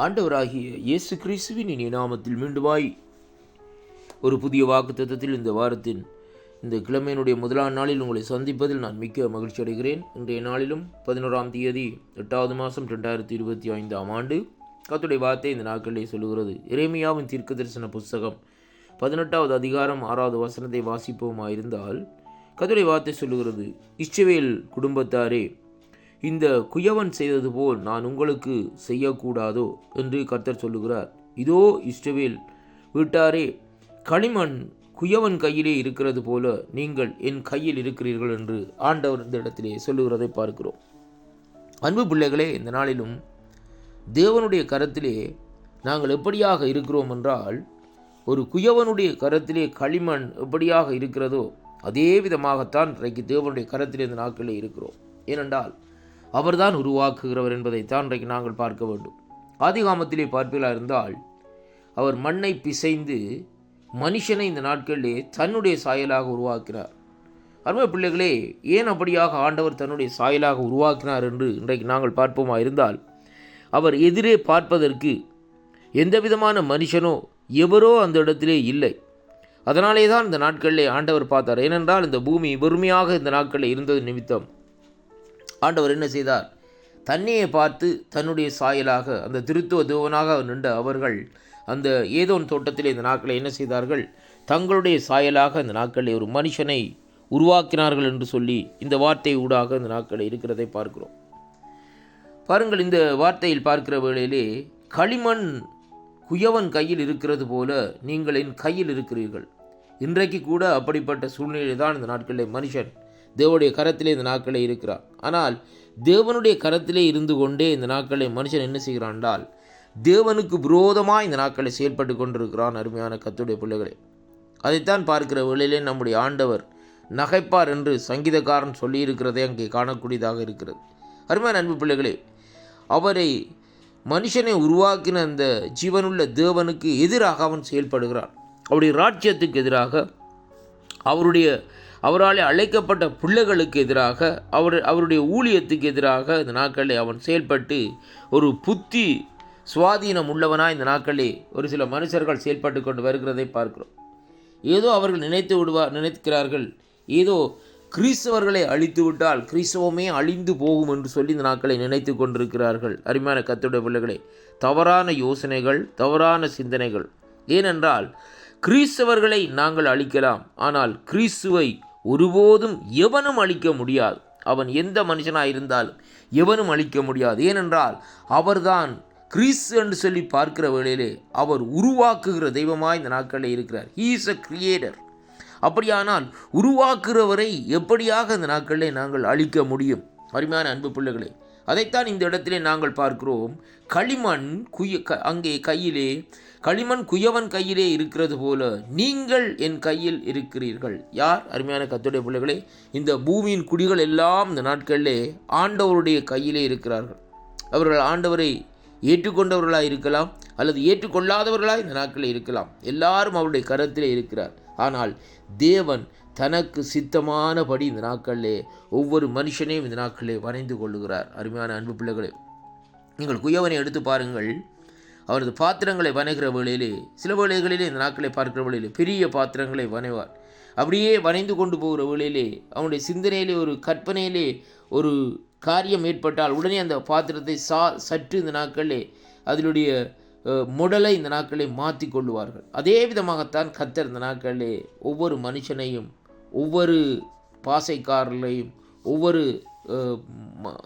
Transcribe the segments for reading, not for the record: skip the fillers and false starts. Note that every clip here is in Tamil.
ஆண்டவராகிய இயேசு கிறிஸ்துவின் இனிய நாமத்தில் மீண்டுமாய் ஒரு புதிய வாக்குத்தத்தத்தில் இந்த வாரத்தின் இந்த கிழமையினுடைய முதலாம் நாளில் உங்களை சந்திப்பதில் நான் மிக்க மகிழ்ச்சி அடைகிறேன். இன்றைய நாளிலும் 11ஆம் தேதி 8வது மாதம் 2025ஆம் ஆண்டு கர்த்தருடைய வார்த்தை இந்த நாட்களிலே சொல்லுகிறது. எரேமியாவின் தீர்க்கதரிசன புஸ்தகம் 18வது அதிகாரம் 6வது வசனத்தை வாசிப்போமாயிருந்தால் கர்த்தருடைய வார்த்தை சொல்லுகிறது, இஸ்ரவேல் குடும்பத்தாரே, இந்த குயவன் செய்தது போல் நான் உங்களுக்கு செய்யக்கூடாதோ என்று கர்த்தர் சொல்லுகிறார். இதோ இஸ்ரவேல் வீட்டாரே, களிமண் குயவன் கையிலே இருக்கிறது போல நீங்கள் என் கையில் இருக்கிறீர்கள் என்று ஆண்டவர் இந்த இடத்திலே சொல்லுகிறதை பார்க்கிறோம். அன்பு பிள்ளைகளே, இந்த நாளிலும் தேவனுடைய கரத்திலே நாங்கள் எப்படியாக இருக்கிறோம் என்றால், ஒரு குயவனுடைய கரத்திலே களிமண் எப்படியாக இருக்கிறதோ அதே விதமாகத்தான் இன்றைக்கு தேவனுடைய கரத்திலே இந்த நாட்களிலே இருக்கிறோம். ஏனென்றால் அவர்தான் உருவாக்குகிறவர் என்பதைத்தான் இன்றைக்கு நாங்கள் பார்க்க வேண்டும். ஆதிகாமத்திலே பார்ப்பீர்களாக இருந்தால் அவர் மண்ணை பிசைந்து மனுஷனை இந்த நாட்களிலே தன்னுடைய சாயலாக உருவாக்கினார். அருமை பிள்ளைகளே, ஏன் அப்படியாக ஆண்டவர் தன்னுடைய சாயலாக உருவாக்கினார் என்று இன்றைக்கு நாங்கள் பார்ப்போமா இருந்தால், அவர் எதிரே பார்ப்பதற்கு எந்த விதமான மனுஷனோ எவரோ அந்த இடத்திலே இல்லை. அதனாலே தான் இந்த நாட்களிலே ஆண்டவர் பார்த்தார். ஏனென்றால் இந்த பூமி வெறுமையாக இந்த நாட்களில் இருந்தது நிமித்தம் ஆண்டவர் என்ன செய்தார்? தன்னையை பார்த்து தன்னுடைய சாயலாக அந்த திருத்துவ தேவனாக நின்ற அவர்கள் அந்த ஏதோன் தோட்டத்திலே இந்த நாட்களை என்ன செய்தார்கள்? தங்களுடைய சாயலாக இந்த நாட்களில் ஒரு மனுஷனை உருவாக்கினார்கள் என்று சொல்லி இந்த வார்த்தை ஊடாக இந்த நாட்களில் இருக்கிறதை பார்க்கிறோம். பாருங்கள், இந்த வார்த்தையில் பார்க்கிற வேளையிலே களிமண் குயவன் கையில் இருக்கிறது போல நீங்கள் என் கையில் இருக்கிறீர்கள். இன்றைக்கு கூட அப்படிப்பட்ட சூழ்நிலை தான் இந்த நாட்களில் மனுஷன் தேவனுடைய கரத்திலே இந்த நாட்களே இருக்கிறார். ஆனால் தேவனுடைய கரத்திலே இருந்து கொண்டே இந்த நாட்களை மனுஷன் என்ன செய்கிறான் என்றால், தேவனுக்கு விரோதமாக இந்த நாட்களை செயல்பட்டு கொண்டிருக்கிறான். அருமையான கர்த்தருடைய பிள்ளைகளே, அதைத்தான் பார்க்கிற வேளையிலே நம்முடைய ஆண்டவர் நகைப்பார் என்று சங்கீதக்காரன் சொல்லியிருக்கிறதே அங்கே காணக்கூடியதாக இருக்கிறது. அருமையான அன்பு பிள்ளைகளே, அவரை மனுஷனை உருவாக்கின அந்த ஜீவனுள்ள தேவனுக்கு எதிராக அவன் செயல்படுகிறான். அவருடைய ராஜ்யத்துக்கு எதிராக, அவரால் அழைக்கப்பட்ட பிள்ளைகளுக்கு எதிராக, அவருடைய ஊழியத்துக்கு எதிராக இந்த நாட்களில் அவன் செயல்பட்டு ஒரு புத்தி சுவாதீனம் உள்ளவனாக இந்த நாட்களில் ஒரு சில மனுஷர்கள் செயல்பட்டு கொண்டு வருகிறதை பார்க்கிறோம். ஏதோ அவர்கள் நினைக்கிறார்கள், ஏதோ கிறிஸ்தவர்களை அழித்து விட்டால் கிறிஸ்தவமே அழிந்து போகும் என்று சொல்லி இந்த நாட்களை நினைத்து கொண்டிருக்கிறார்கள். அருமையான கர்த்தருடைய பிள்ளைகளே, தவறான யோசனைகள், தவறான சிந்தனைகள். ஏனென்றால் கிறிஸ்தவர்களை நாங்கள் அழிக்கலாம், ஆனால் கிறிஸ்துவை ஒருபோதும் எவனும் அழிக்க முடியாது. அவன் எந்த மனுஷனாக இருந்தாலும் எவனும் அழிக்க முடியாது. ஏனென்றால் அவர்தான் கிறிஸ்து என்று சொல்லி பார்க்கிற வேளையிலே அவர் உருவாக்குகிற தெய்வமாய் இந்த நாட்களில் இருக்கிறார். He is a creator. அப்படியானால் உருவாக்குகிறவரை எப்படியாக இந்த நாட்களிலே நாங்கள் அழிக்க முடியும்? அருமையான அன்பு பிள்ளைகளே, அதைத்தான் இந்த இடத்திலே நாங்கள் பார்க்கிறோம். களிமண் அங்கே கையிலே களிமண் குயவன் கையிலே இருக்கிறது போல நீங்கள் என் கையில் இருக்கிறீர்கள். யார்? அருமையான கர்த்தருடைய பிள்ளைகளே, இந்த பூமியின் குடிகள் எல்லாம் இந்த நாட்களிலே ஆண்டவருடைய கையிலே இருக்கிறார்கள். அவர்கள் ஆண்டவரை ஏற்றுக்கொண்டவர்களாக இருக்கலாம், அல்லது ஏற்றுக்கொள்ளாதவர்களாக இந்த நாட்களில் இருக்கலாம். எல்லாரும் அவருடைய கரத்திலே இருக்கிறார். ஆனால் தேவன் தனக்கு சித்தமானபடி இந்த நாட்களிலே ஒவ்வொரு மனுஷனையும் இந்த நாட்களிலே வரைந்து கொள்ளுகிறார். அருமையான அன்பு பிள்ளைகளே, நீங்கள் குயவனை எடுத்து பாருங்கள். அவரது பாத்திரங்களை வணைகிற வேளையிலே, சில வேளைகளிலே இந்த நாட்களை பார்க்கிற வேளையிலே பெரிய பாத்திரங்களை வணைவார். அப்படியே வணைந்து கொண்டு போகிற வேளையிலே அவனுடைய சிந்தனையிலே ஒரு கற்பனையிலே ஒரு காரியம் ஏற்பட்டால் உடனே அந்த பாத்திரத்தை சற்று இந்த நாட்களிலே அதனுடைய முடலை இந்த நாட்களை மாற்றி கொள்ளுவார்கள். அதே விதமாகத்தான் கர்த்தர் இந்த நாட்களிலே ஒவ்வொரு மனுஷனையும், ஒவ்வொரு பாசைக்காரர்களையும்,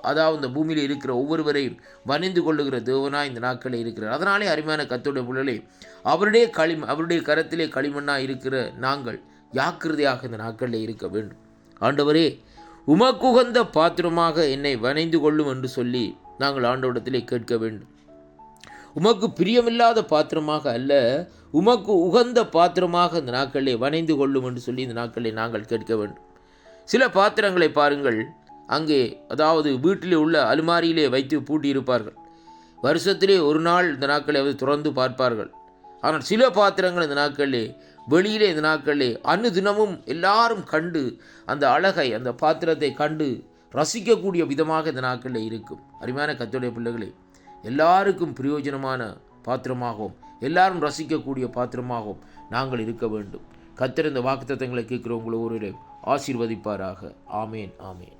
அதாவது இந்த பூமியில் இருக்கிற ஒவ்வொருவரையும் வணிந்து கொள்ளுகிற தேவனாய் இந்த நாட்களில் இருக்கிறார். அதனாலே அருமையான கர்த்தருடைய பிள்ளைகளே, அவருடைய கரத்திலே களிமண்ணாக இருக்கிற நாங்கள் ஜாக்கிரதையாக இந்த நாட்களில் இருக்க வேண்டும். ஆண்டவரே, உமக்குகந்த பாத்திரமாக என்னை வணைந்து கொள்ளும் என்று சொல்லி நாங்கள் ஆண்டவரிடத்திலே கேட்க வேண்டும். உமக்கு பிரியமில்லாத பாத்திரமாக அல்ல, உமக்கு உகந்த பாத்திரமாக இந்த நாட்களிலே வணைந்து கொள்ளும் என்று சொல்லி இந்த நாட்களிலே நாங்கள் கேட்க வேண்டும். சில பாத்திரங்களை பாருங்கள், அங்கே அதாவது வீட்டிலே உள்ள அலுமாரியிலே வைத்து பூட்டியிருப்பார்கள். வருஷத்திலே ஒரு நாள் இந்த நாட்களை அவர் திறந்து பார்ப்பார்கள். ஆனால் சில பாத்திரங்கள் இந்த நாட்களிலே வெளியிலே இந்த நாட்களிலே அனுதினமும் எல்லாரும் கண்டு அந்த அழகை, அந்த பாத்திரத்தை கண்டு ரசிக்கக்கூடிய விதமாக இந்த நாட்களில் இருக்கும். அருமையான கர்த்தருடைய பிள்ளைகளே, எல்லாருக்கும் பிரயோஜனமான பாத்திரமாகவும் எல்லாரும் ரசிக்கக்கூடிய பாத்திரமாகவும் நாங்கள் இருக்க வேண்டும். கர்த்தர் இந்த வாக்குத்தத்தங்களை கேட்கிற உங்களை ஒருவரை ஆசீர்வதிப்பாராக. ஆமேன், ஆமேன்.